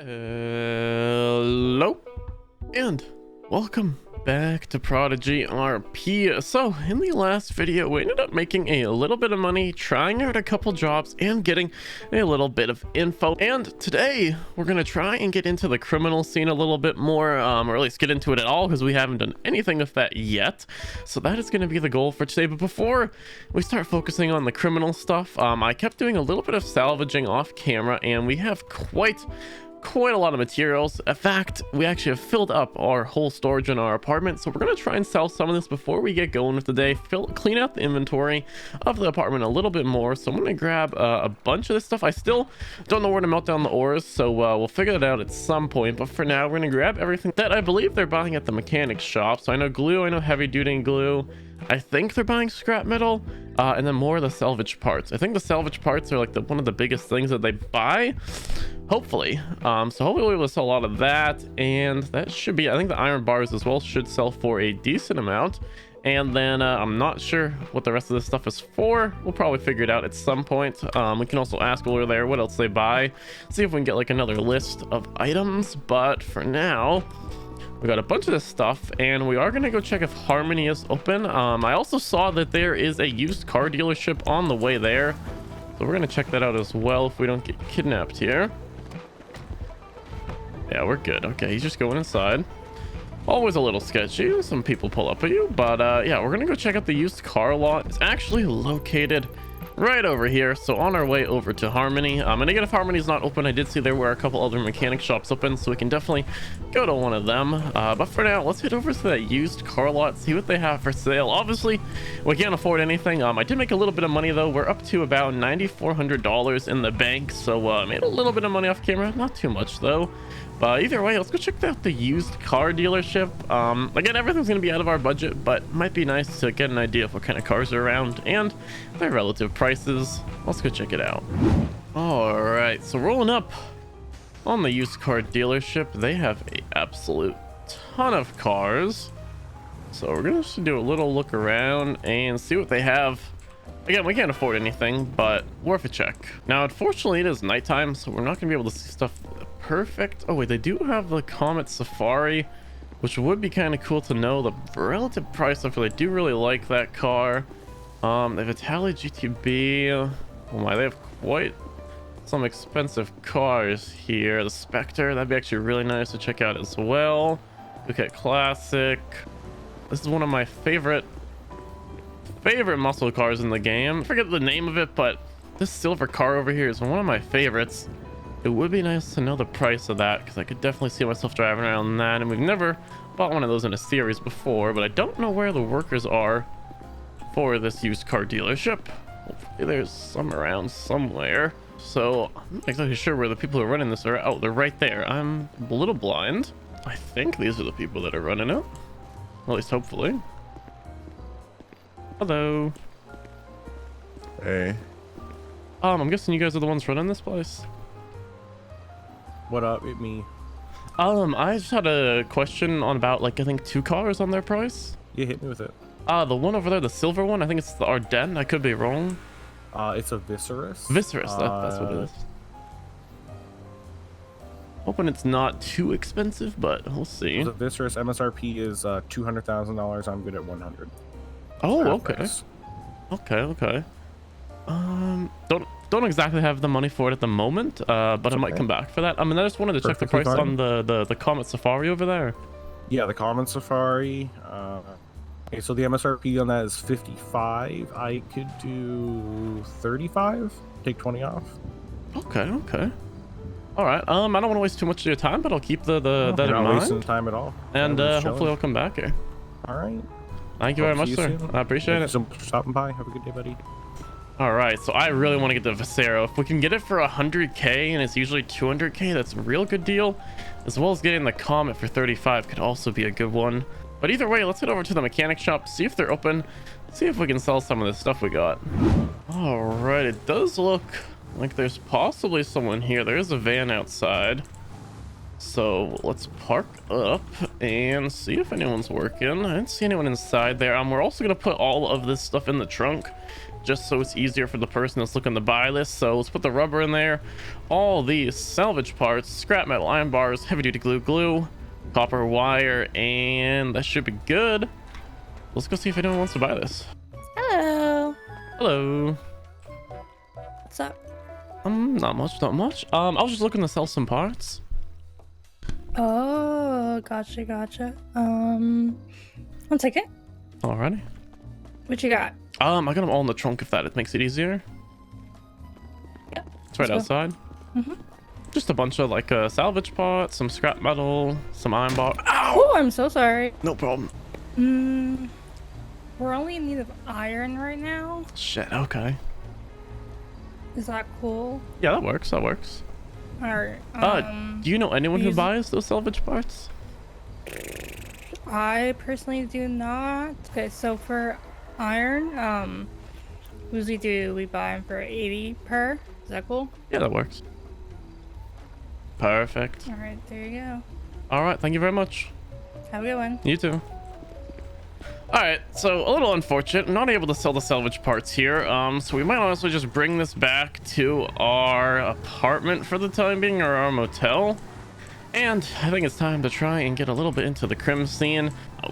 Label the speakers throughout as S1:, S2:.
S1: Hello and welcome back to Prodigy RP. So in the last video we ended up making a little bit of money, trying out a couple jobs and getting a little bit of info, and today we're gonna try and get into the criminal scene a little bit more, or at least get into it at all, because we haven't done anything with that yet. So that is going to be the goal for today. But before we start focusing on the criminal stuff, I kept doing a little bit of salvaging off camera, and we have quite a lot of materials. In fact, we actually have filled up our whole storage in our apartment, so we're going to try and sell some of this before we get going with the day. Clean out the inventory of the apartment a little bit more. So I'm going to grab a bunch of this stuff. I still don't know where to melt down the ores, so we'll figure it out at some point. But for now, we're going to grab everything that I believe they're buying at the mechanics shop. So I know glue, I know heavy duty glue, I think they're buying scrap metal, and then more of the salvage parts. I think the salvage parts are like one of the biggest things that they buy, hopefully. So hopefully we'll sell a lot of that, and that should be, I think the iron bars as well should sell for a decent amount. And then I'm not sure what the rest of this stuff is for. We'll probably figure it out at some point. We can also ask while we're there what else they buy, see if we can get like another list of items. But for now, we got a bunch of this stuff, and we are going to go check if Harmony is open. I also saw that there is a used car dealership on the way there, so we're going to check that out as well if we don't get kidnapped here. Yeah, we're good. Okay, he's just going inside. Always a little sketchy. Some people pull up at you, but yeah, we're going to go check out the used car lot. It's actually located right over here, so on our way over to Harmony. And again, if Harmony's not open, I did see there were a couple other mechanic shops open, so we can definitely go to one of them. But for now, let's head over to that used car lot, see what they have for sale. Obviously, we can't afford anything. I did make a little bit of money though. We're up to about $9,400 in the bank, so made a little bit of money off camera, not too much though. But either way, let's go check out the used car dealership. Again, everything's going to be out of our budget, but might be nice to get an idea of what kind of cars are around and their relative prices. Let's go check it out. All right, so rolling up on the used car dealership, they have an absolute ton of cars. So we're going to just do a little look around and see what they have. Again, we can't afford anything, but worth a check. Now, unfortunately, it is nighttime, so we're not going to be able to see stuff perfect. Oh wait, they do have the Comet Safari, which would be kind of cool to know the relative price of it. I do really like that car. They have a Tally GTB. Oh my, they have quite some expensive cars here. The Spectre, that'd be actually really nice to check out as well. Look at Classic. This is one of my favorite muscle cars in the game. I forget the name of it, but this silver car over here is one of my favorites. It would be nice to know the price of that, because I could definitely see myself driving around that, and we've never bought one of those in a series before, but I don't know where the workers are for this used car dealership. Hopefully there's some around somewhere. So I'm not exactly sure where the people who are running this are. Oh, they're right there. I'm a little blind. I think these are the people that are running it, at least hopefully. Hello.
S2: Hey.
S1: I'm guessing you guys are the ones running this place.
S2: What up? It me.
S1: I just had a question on about, like, I think 2 cars on their price.
S2: You hit me with it.
S1: The one over there, the silver one, I think it's the Ardennes. I could be wrong.
S2: It's a Viserys.
S1: Viserys, that's what it is. Hoping it's not too expensive, but we'll see.
S2: The Viserys MSRP is $200,000. I'm good at 100.
S1: Oh, okay. Okay. Don't exactly have the money for it at the moment, but I might come back for that. I mean, I just wanted to check the price on the Comet Safari over there.
S2: Yeah, the Comet Safari. Okay, so the MSRP on that is 55. I could do 35. Take 20 off.
S1: Okay. All right. I don't want to waste too much of your time, but I'll keep that in mind.
S2: Not wasting time at all.
S1: And hopefully I'll come back here.
S2: All right.
S1: Thank you very much, sir. I appreciate it.
S2: Thank you so much for stopping by. Have a good day, buddy.
S1: All right, so I really want to get the Visero. If we can get it for 100k, and it's usually 200k, that's a real good deal. As well as getting the Comet for 35 could also be a good one. But either way, let's head over to the mechanic shop, see if they're open, see if we can sell some of the stuff we got. All right, it does look like there's possibly someone here. There is a van outside. So let's park up and see if anyone's working. I didn't see anyone inside there. We're also going to put all of this stuff in the trunk, just so it's easier for the person that's looking to buy this. So let's put the rubber in there, all these salvage parts, scrap metal iron bars, heavy duty glue, copper wire, and that should be good. Let's go see if anyone wants to buy this.
S3: Hello.
S1: Hello.
S3: What's up?
S1: Not much. I was just looking to sell some parts.
S3: Oh, gotcha. One second.
S1: Alrighty.
S3: What you got?
S1: I got them all in the trunk if that makes it easier.
S3: Yep.
S1: It's right
S3: Let's go.
S1: outside.
S3: Mm-hmm.
S1: Just a bunch of like salvage parts, some scrap metal, some iron bar. Ow!
S3: Oh, I'm so sorry.
S1: No problem.
S3: We're only in need of iron right now.
S1: Shit, okay.
S3: Is that cool?
S1: Yeah, that works.
S3: Alright.
S1: Do you know anyone who
S3: use-
S1: buys those salvage parts?
S3: I personally do not. Okay, so for iron, usually we buy them for 80 per. Is that cool?
S1: Yeah, that works. Perfect.
S3: Alright, there you go.
S1: All right, thank you very much.
S3: Have a good one.
S1: You too. All right, so a little unfortunate. I'm not able to sell the salvage parts here. So we might honestly just bring this back to our apartment for the time being, or our motel. And I think it's time to try and get a little bit into the crim scene.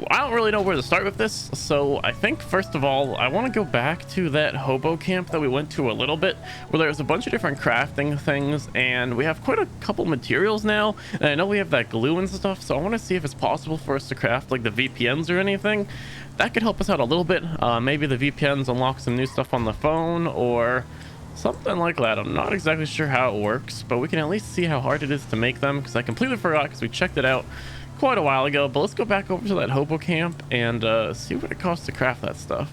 S1: I don't really know where to start with this, so I think first of all, I want to go back to that hobo camp that we went to a little bit, where there's a bunch of different crafting things, and we have quite a couple materials now, and I know we have that glue and stuff, so I want to see if it's possible for us to craft like the VPNs or anything. That could help us out a little bit. Maybe the VPNs unlock some new stuff on the phone, or something like that. I'm not exactly sure how it works, but we can at least see how hard it is to make them, because I completely forgot because we checked it out quite a while ago. But let's go back over to that hobo camp and see what it costs to craft that stuff.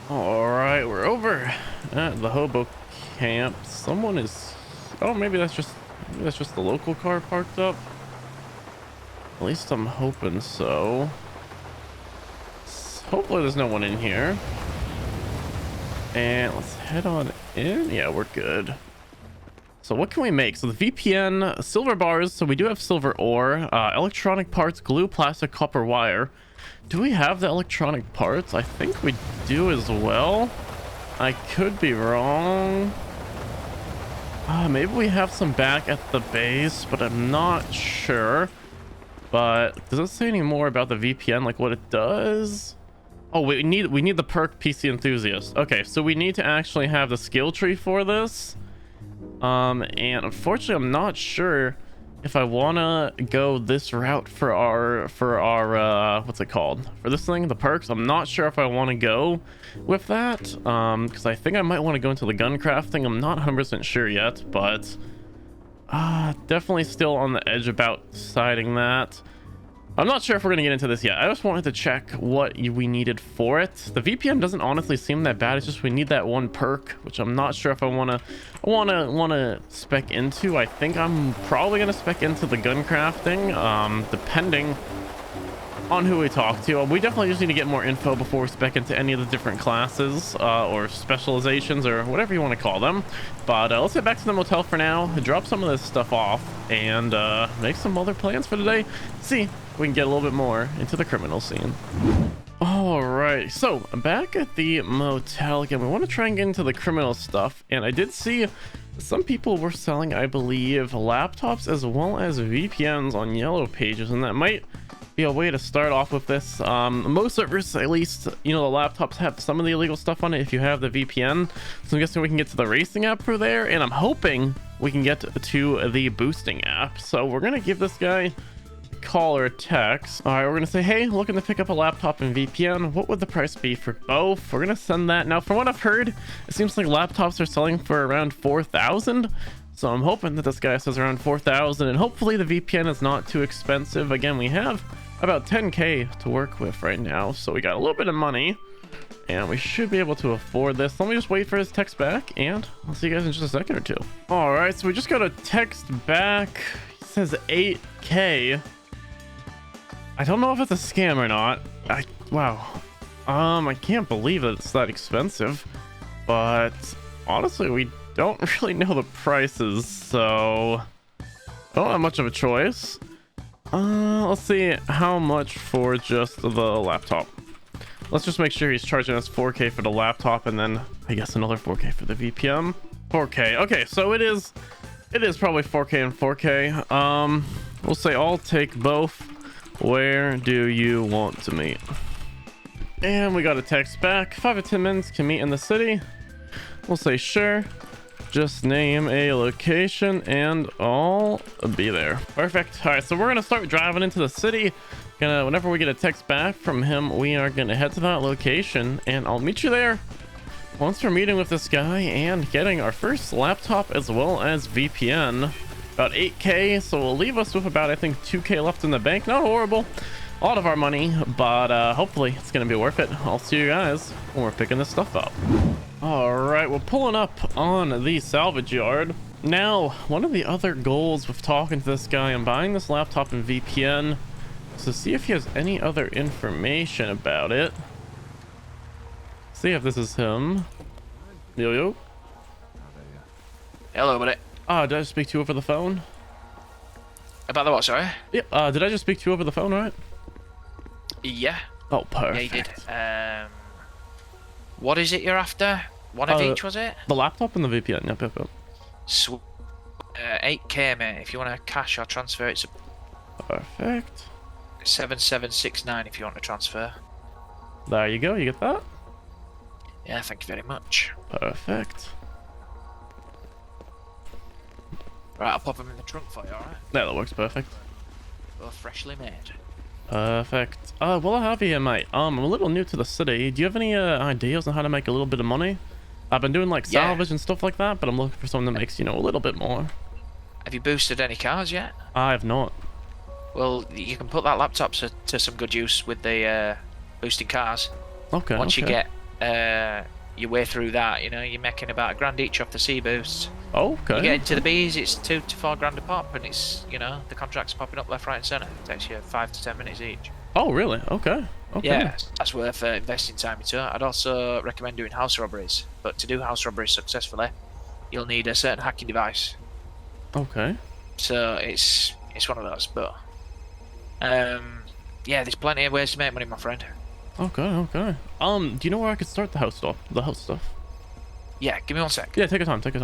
S1: All right, we're over at the hobo camp. Someone is, oh, maybe that's just the local car parked up. At least I'm hoping so. Hopefully there's no one in here. And let's head on in. Yeah, we're good. So what can we make? So the VPN, silver bars. So we do have silver ore, electronic parts, glue, plastic, copper wire. Do we have the electronic parts? I think we do as well. I could be wrong. Maybe we have some back at the base, but I'm not sure. But does it say any more about the VPN, like what it does? Oh, we need the perk PC enthusiast. Okay, so we need to actually have the skill tree for this. And unfortunately, I'm not sure if I wanna go this route for our what's it called? For this thing, the perks. I'm not sure if I want to go with that. Because I think I might want to go into the gun crafting. I'm not 100% sure yet, but definitely still on the edge about deciding that. I'm not sure if we're gonna get into this yet. I just wanted to check what we needed for it. The VPN doesn't honestly seem that bad. It's just we need that one perk, which I'm not sure if I wanna spec into. I think I'm probably gonna spec into the gun crafting, depending on who we talk to. We definitely just need to get more info before we spec into any of the different classes or specializations or whatever you want to call them. But let's get back to the motel for now, drop some of this stuff off, and make some other plans for today. See if we can get a little bit more into the criminal scene. All right, so back at the motel again. We want to try and get into the criminal stuff, and I did see some people were selling, I believe, laptops as well as VPNs on Yellow Pages, and that might be a way to start off with this. Most servers, at least, you know, the laptops have some of the illegal stuff on it if you have the VPN, so I'm guessing we can get to the racing app through there, and I'm hoping we can get to the boosting app. So we're gonna give this guy a call or a text. All right, we're gonna say, hey, looking to pick up a laptop and VPN. What would the price be for both? We're gonna send that. Now, from what I've heard, it seems like laptops are selling for around 4,000. So I'm hoping that this guy says around 4,000, and hopefully the VPN is not too expensive. Again, we have about 10k to work with right now, so we got a little bit of money, and we should be able to afford this. Let me just wait for his text back, and I'll see you guys in just a second or two. All right, so we just got a text back. He says 8k. I don't know if it's a scam or not. Wow. I can't believe that it's that expensive, but honestly, we don't really know the prices, so I don't have much of a choice. Let's see how much for just the laptop. Let's just make sure he's charging us 4k for the laptop, and then I guess another 4K for the VPM. 4K. Okay, so it is probably 4K and 4K. We'll say I'll take both. Where do you want to meet? And we got a text back. 5 to 10 minutes can meet in the city. We'll say sure. Just name a location and I'll be there. Perfect. All right, so we're gonna start driving into the city. Whenever we get a text back from him, we are gonna head to that location and I'll meet you there once we're meeting with this guy and getting our first laptop as well as VPN. About 8K, so we'll leave us with about, I think, 2K left in the bank. Not horrible, a lot of our money, but hopefully it's gonna be worth it. I'll see you guys when we're picking this stuff up. All right, we're pulling up on the salvage yard. Now, one of the other goals with talking to this guy and buying this laptop and VPN is to see if he has any other information about it. See if this is him. Yo.
S4: Hello, buddy.
S1: Did I just speak to you over the phone?
S4: About the what, sorry?
S1: Yep. Did I just speak to you over the phone, right?
S4: Yeah.
S1: Oh, perfect.
S4: Yeah, you did. What is it you're after? One of each, was it?
S1: The laptop and the VPN. Yep.
S4: 8K, mate. If you want to cash or transfer, it's
S1: Perfect.
S4: 7769 if you want to transfer.
S1: There you go. You get that?
S4: Yeah, thank you very much.
S1: Perfect.
S4: Right, I'll pop them in the trunk for you, alright?
S1: Yeah, that works perfect.
S4: Both freshly made.
S1: Perfect. Well, I have you here, mate. I'm a little new to the city. Do you have any ideas on how to make a little bit of money? I've been doing like salvage and stuff like that, but I'm looking for something that makes, you know, a little bit more.
S4: Have you boosted any cars yet?
S1: I have not.
S4: Well, you can put that laptop to some good use with the boosting cars.
S1: Okay.
S4: Once you get your way through that, you know, you're making about $1,000 each off the C boosts.
S1: Oh, okay.
S4: You get into the Bs, it's $2 to $4 a pop, and it's, you know, the contracts popping up left, right, and centre. It takes you 5 to 10 minutes each.
S1: Oh, really? Okay.
S4: Yeah, that's worth investing time into. I'd also recommend doing house robberies, but to do house robberies successfully, you'll need a certain hacking device.
S1: Okay.
S4: So it's one of those, but yeah, there's plenty of ways to make money, my friend.
S1: Okay. Do you know where I could start the house stuff?
S4: Yeah, give me 1 sec.
S1: Yeah, take your time. Trying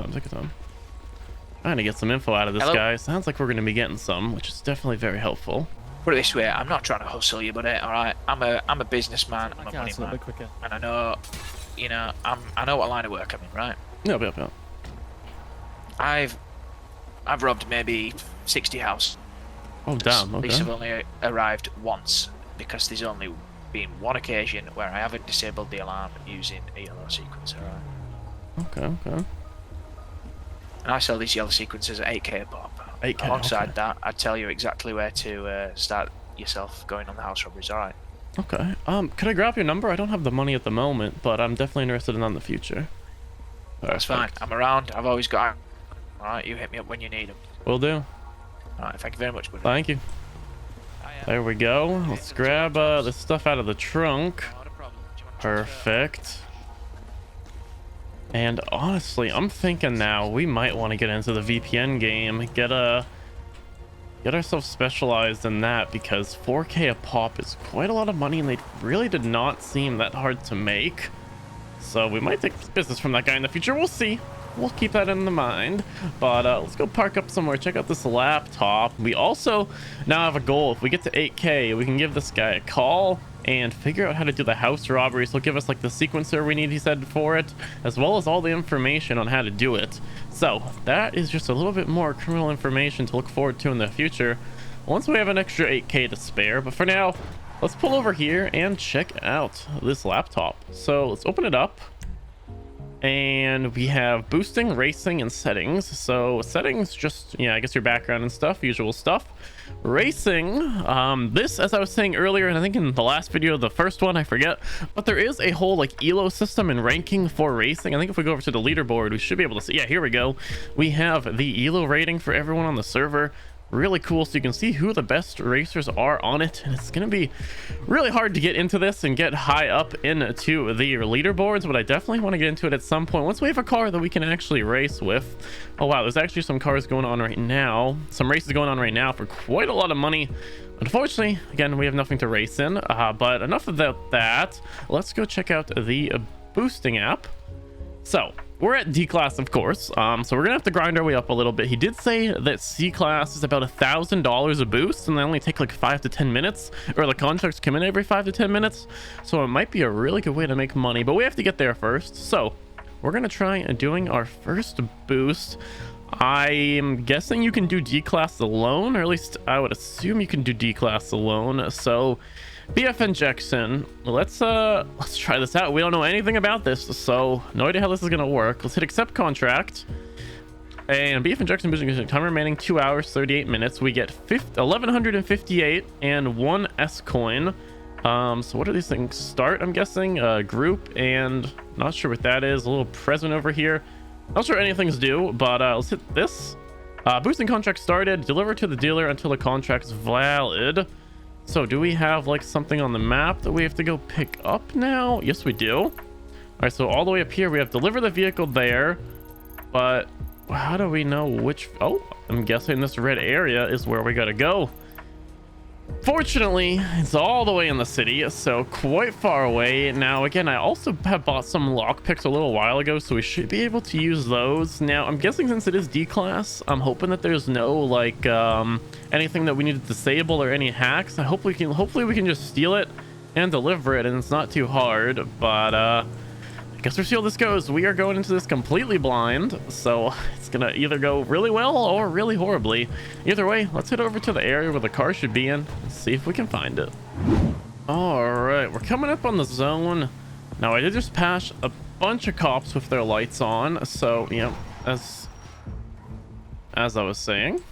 S1: to get some info out of this guy. Sounds like we're going to be getting some, which is definitely very helpful.
S4: Put it this way, I'm not trying to hustle you, buddy. All right, I'm a businessman. I'm a money man, and I know, you know, I know what line of work I'm in, right?
S1: Yeah.
S4: I've robbed maybe 60 houses.
S1: Oh, damn. Okay.
S4: These have only arrived once because there's only been one occasion where I haven't disabled the alarm using a yellow sequencer. Right?
S1: Okay.
S4: And I sell these yellow sequencers at 8K a pop.
S1: 8K.
S4: Alongside that, I'd tell you exactly where to start yourself going on the house robberies. All right.
S1: Okay. Could I grab your number? I don't have the money at the moment, but I'm definitely interested in that in the future.
S4: That's fine. I'm around. I've always got. All right. You hit me up when you need them.
S1: Will do.
S4: All right. Thank you very much, buddy.
S1: Thank you. There we go. Let's grab the stuff out of the trunk. Perfect. And honestly, I'm thinking now we might want to get into the VPN game. Get ourselves specialized in that, because 4K a pop is quite a lot of money and they really did not seem that hard to make. So we might take business from that guy in the future. We'll see. We'll keep that in the mind. But let's go park up somewhere, check out this laptop. We also now have a goal. If we get to 8K, we can give this guy a call and figure out how to do the house robberies. He'll give us like the sequencer we need, he said, for it, as well as all the information on how to do it. So that is just a little bit more criminal information to look forward to in the future once we have an extra 8K to spare. But for now, let's pull over here and check out this laptop. So let's open it up. And we have boosting, racing, and settings. So settings, just, yeah, I guess your background and stuff, usual stuff. Racing, this, as I was saying earlier, and I think in the last video, the first one, I forget, but there is a whole like elo system and ranking for racing. I think if we go over to the leaderboard, we should be able to see. Yeah, here we go. We have the elo rating for everyone on the server. Really cool, so you can see who the best racers are on it, and it's gonna be really hard to get into this and get high up into the leaderboards, but I definitely want to get into it at some point once we have a car that we can actually race with. Oh wow, there's actually some cars going on right now, some races going on right now for quite a lot of money. Unfortunately, again, we have nothing to race in, but enough about that. Let's go check out the boosting app, So we're at D class, of course. So we're gonna have to grind our way up a little bit. He did say that C class is about $1,000 a boost, and they only take like 5 to 10 minutes, or the contracts come in every 5 to 10 minutes. So it might be a really good way to make money, but we have to get there first. So we're gonna try doing our first boost. I am guessing you can do D class alone, or at least I would assume you can do D class alone. So BF injection, let's try this out. We don't know anything about this, so no idea how this is gonna work. Let's hit accept contract, and BF injection boosting time remaining 2 hours 38 minutes. We get 1158 and 1 S coin. So what are these things? Start, I'm guessing, group, and not sure what that is. A little present over here. Not sure anything's due, but let's hit this. Boosting contract started. Deliver to the dealer until the contract's valid. So do we have like something on the map that we have to go pick up now? Yes, we do. All right, so all the way up here, we have deliver the vehicle there, but how do we know which? Oh, I'm guessing this red area is where we gotta go. Fortunately, it's all the way in the city, so quite far away. Now, again, I also have bought some lockpicks a little while ago, so we should be able to use those. Now, I'm guessing since it is D-class, I'm hoping that there's no, like, anything that we need to disable or any hacks. Hopefully we can just steal it and deliver it, and it's not too hard, but, I guess we'll see how this goes. We are going into this completely blind, so it's gonna either go really well or really horribly. Either way, let's head over to the area where the car should be in and see if we can find it. All right, we're coming up on the zone. Now, I did just pass a bunch of cops with their lights on, so, you know, as I was saying,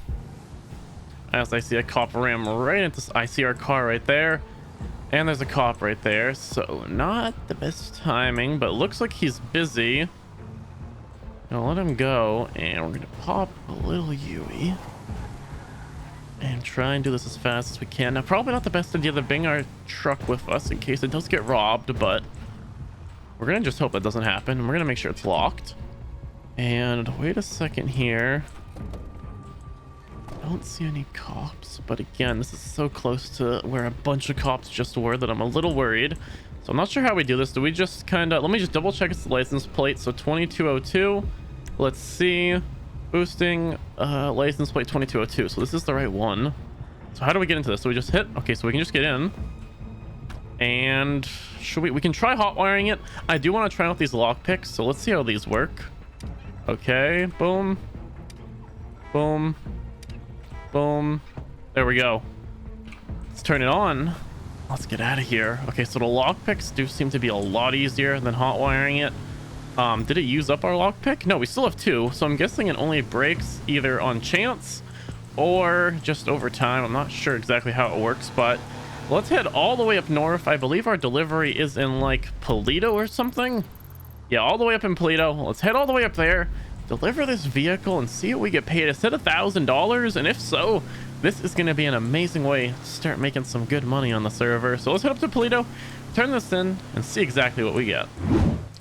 S1: as I see a cop ram right into, I see our car right there. And there's a cop right there, so not the best timing, but looks like he's busy. Gonna let him go, and we're gonna pop a little UE and try and do this as fast as we can. Now, probably not the best idea to bring our truck with us in case it does get robbed, but we're gonna just hope that doesn't happen. We're gonna make sure it's locked. And wait a second here. I don't see any cops, but again, this is so close to where a bunch of cops just were that I'm a little worried. So I'm not sure how we do this. Do we just kind of, let me just double check its license plate. So 2202, let's see, boosting license plate 2202. So this is the right one. So how do we get into this? So we just hit, okay, so we can just get in, and should we can try hot wiring it. I do want to try out these lockpicks, so let's see how these work. Okay, boom, boom, boom. There we go. Let's turn it on. Let's get out of here. Okay, so the lockpicks do seem to be a lot easier than hot wiring it. Did it use up our lockpick? No, we still have 2, so I'm guessing it only breaks either on chance or just over time. I'm not sure exactly how it works, but let's head all the way up north. I believe our delivery is in like Polito or something. Yeah, all the way up in Polito. Let's head all the way up there, deliver this vehicle, and see what we get paid. It said $1,000, and if so, this is going to be an amazing way to start making some good money on the server. So let's head up to Polito, turn this in, and see exactly what we get.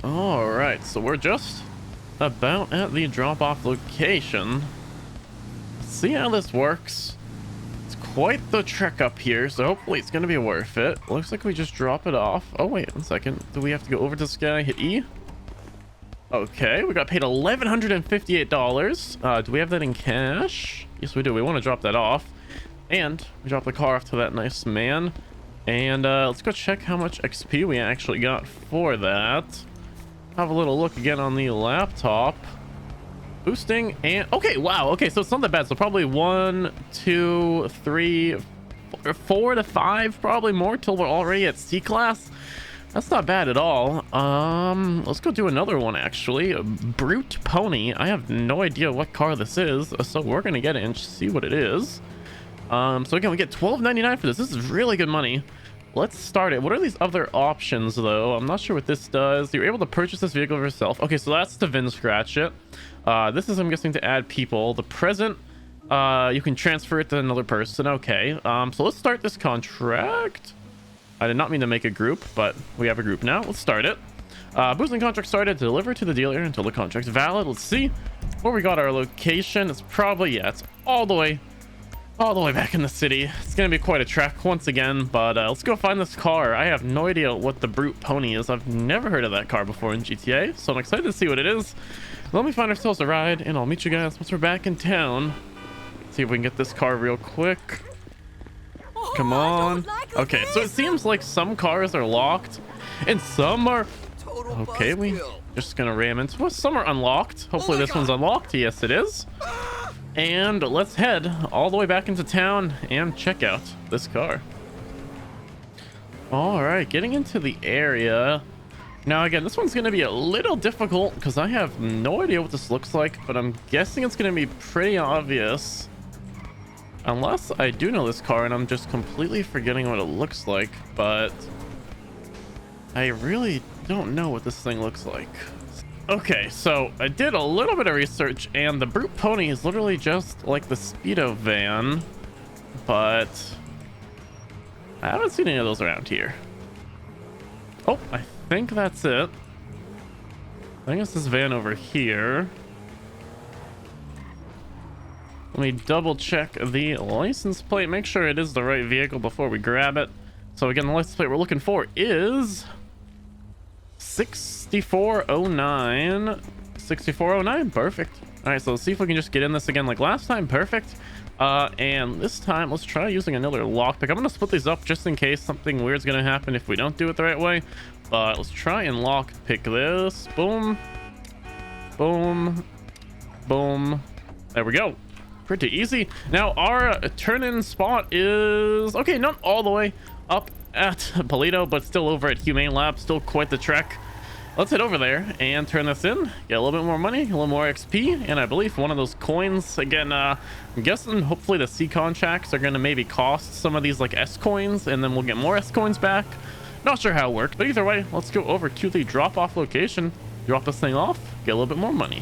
S1: All right, so we're just about at the drop-off location. Let's see how this works. It's quite the trek up here, so hopefully it's going to be worth it. Looks like we just drop it off. Oh, wait 1 second. Do we have to go over to this guy, hit E? Okay, we got paid $1,158. Do we have that in cash? Yes, we do. We want to drop that off. And we drop the car off to that nice man. And let's go check how much XP we actually got for that. Have a little look again on the laptop. Boosting and... okay, wow. Okay, so it's not that bad. So probably 1, 2, 3, 4 to 5, probably more till we're already at C class. That's not bad at all. Let's go do another one, actually. A Brute Pony. I have no idea what car this is, so we're gonna get it and see what it is. So again, we get $12.99 for this. This is really good money. Let's start it. What are these other options, though? I'm not sure what this does. You're able to purchase this vehicle for yourself. Okay, so that's to VIN scratch it. This is, I'm guessing, to add people. The present, you can transfer it to another person. Okay, so let's start this contract. I did not mean to make a group, but we have a group now. Let's start it. Boosting contract started. Deliver to the dealer until the contract's valid. Let's see where we got our location. It's probably, yeah, it's all the way all the way back in the city. It's gonna be quite a trek once again, but let's go find this car. I have no idea what the Brute Pony is. I've never heard of that car before in GTA, so I'm excited to see what it is. Let me find ourselves a ride, and I'll meet you guys once we're back in town. See if we can get this car real quick. Come on. Okay, so it seems like some cars are locked and some are... Okay, we just gonna ram into us. Some are unlocked. Hopefully this one's unlocked. Yes, it is. And let's head all the way back into town and check out this car. All right, getting into the area. Now, again, this one's going to be a little difficult because I have no idea what this looks like, but I'm guessing it's going to be pretty obvious. Unless I do know this car and I'm just completely forgetting what it looks like, but I really don't know what this thing looks like. Okay, so I did a little bit of research, and the Brute Pony is literally just like the Speedo van, but I haven't seen any of those around here. Oh, I think that's it. I think it's this van over here. Let me double check the license plate, make sure it is the right vehicle before we grab it. So again, the license plate we're looking for is 6409. 6409, perfect. All right, so let's see if we can just get in this again like last time. Perfect. And this time let's try using another lockpick. I'm gonna split these up just in case something weird's gonna happen if we don't do it the right way. But let's try and lockpick this. Boom, boom, boom. There we go. Pretty easy. Now our turn-in spot is okay, not all the way up at Polito, but still over at Humane Lab. Still quite the trek. Let's head over there and turn this in, get a little bit more money, a little more XP, and I believe one of those coins. Again, I'm guessing hopefully the C contracts are going to maybe cost some of these like S coins, and then we'll get more S coins back. Not sure how it worked, but either way, let's go over to the drop-off location, drop this thing off, get a little bit more money.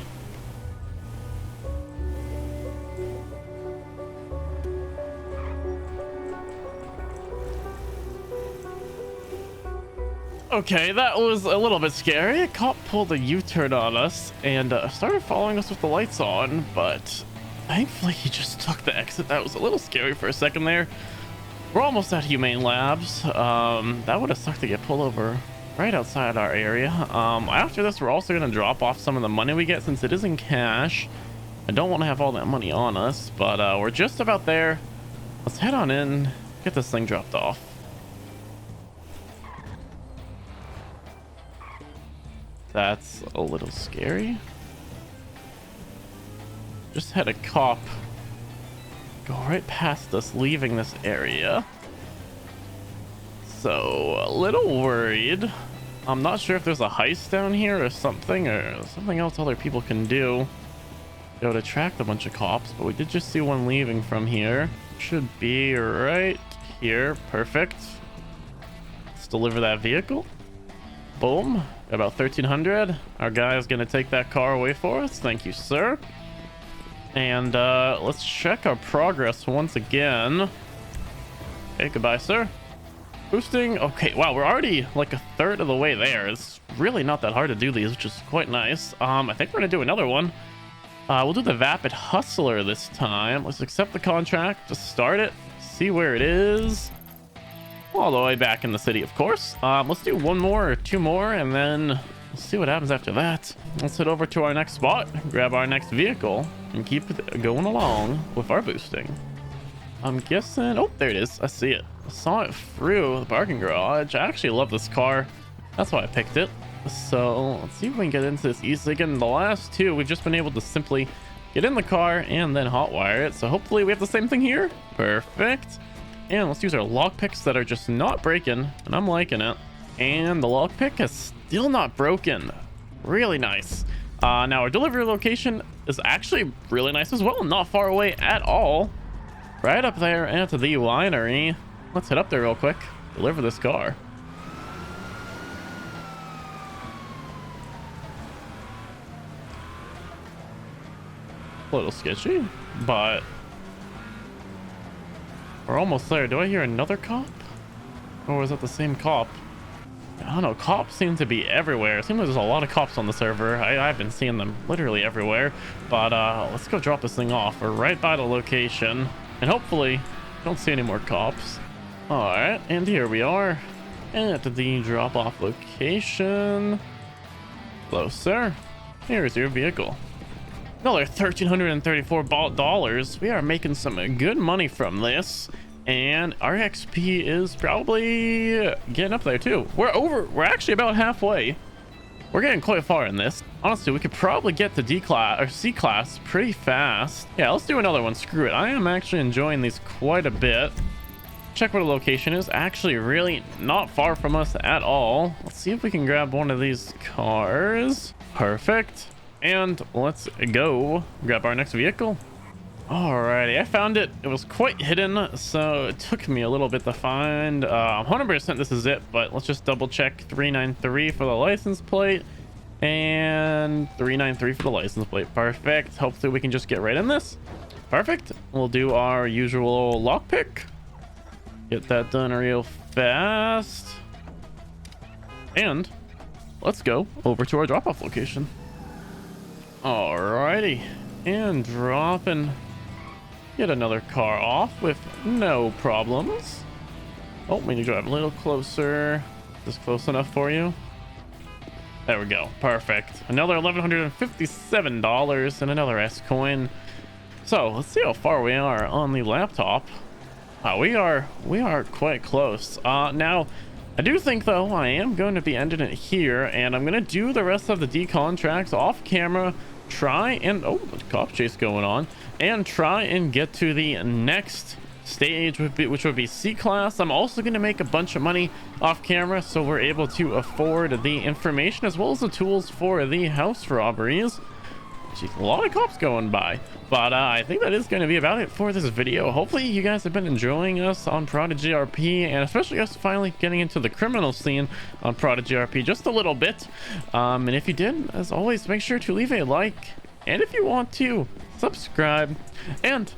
S1: Okay, that was a little bit scary. A cop pulled a U-turn on us and started following us with the lights on, but thankfully he just took the exit. That was a little scary for a second there. We're almost at Humane Labs. That would have sucked to get pulled over right outside our area. After this, we're also going to drop off some of the money we get since it is in cash. I don't want to have all that money on us, but we're just about there. Let's head on in, get this thing dropped off. That's a little scary. Just had a cop go right past us leaving this area. So a little worried. I'm not sure if there's a heist down here or something else other people can do. It would attract a bunch of cops, but we did just see one leaving from here. Should be right here. Perfect. Let's deliver that vehicle. Boom. About 1300. Our guy is going to take that car away for us. Thank you, sir. And let's check our progress once again. Okay, goodbye, sir. Boosting. Okay, wow, we're already like a third of the way there. It's really not that hard to do these, which is quite nice. I think we're going to do another one. We'll do the Vapid Hustler this time. Let's accept the contract to start it. See where it is. All the way back in the city, of course. Let's do one more or two more, and then we'll see what happens after that. Let's head over to our next spot, grab our next vehicle, and keep it going along with our boosting. I'm guessing... Oh, there it is. I see it. I saw it through the parking garage. I actually love this car. That's why I picked it. So let's see if we can get into this easily. Again, the last two, we've just been able to simply get in the car and then hotwire it. So hopefully we have the same thing here. Perfect. And let's use our lockpicks that are just not breaking, and I'm liking it. And the lockpick is still not broken. Really nice. Now our delivery location is actually really nice as well. Not far away at all. Right up there at the winery. Let's head up there real quick. Deliver this car. A little sketchy, but we're almost there. Do I hear another cop? Or is that the same cop? I don't know. Cops seem to be everywhere. It seems like there's a lot of cops on the server. I've been seeing them literally everywhere. But let's go drop this thing off. We're right by the location. And hopefully, don't see any more cops. Alright, and here we are at the drop-off location. Hello, sir. Here's your vehicle. Another $1,334. We are making some good money from this. And our XP is probably getting up there too. We're actually about halfway. We're getting quite far in this. Honestly, we could probably get to D class or C class pretty fast. Yeah, let's do another one. Screw it. I am actually enjoying these quite a bit. Check what the location is. Actually, really not far from us at all. Let's see if we can grab one of these cars. Perfect. And let's go grab our next vehicle. Alrighty, I found it. It was quite hidden, so it took me a little bit to find. 100% this is it, but let's just double check. 393 for the license plate and 393 for the license plate. Perfect. Hopefully we can just get right in this. Perfect. We'll do our usual lockpick. Get that done real fast. And let's go over to our drop-off location. Alrighty, and dropping yet another car off with no problems. Oh, we need to drive a little closer. Is this close enough for you? There we go. Perfect. Another $1,157 and another S coin. So let's see how far we are on the laptop. We are quite close. Now, I do think though I am going to be ending it here, and I'm going to do the rest of the decon tracks off camera. Try and cop chase going on, and try and get to the next stage, which would be C class. I'm also going to make a bunch of money off camera, so we're able to afford the information as well as the tools for the house robberies. Jeez, a lot of cops going by, but I think that is going to be about it for this video. Hopefully you guys have been enjoying us on Prodigy RP, and especially us finally getting into the criminal scene on Prodigy RP just a little bit. And if you did, as always, make sure to leave a like, and if you want to, subscribe, and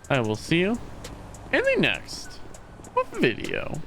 S1: I will see you in the next video.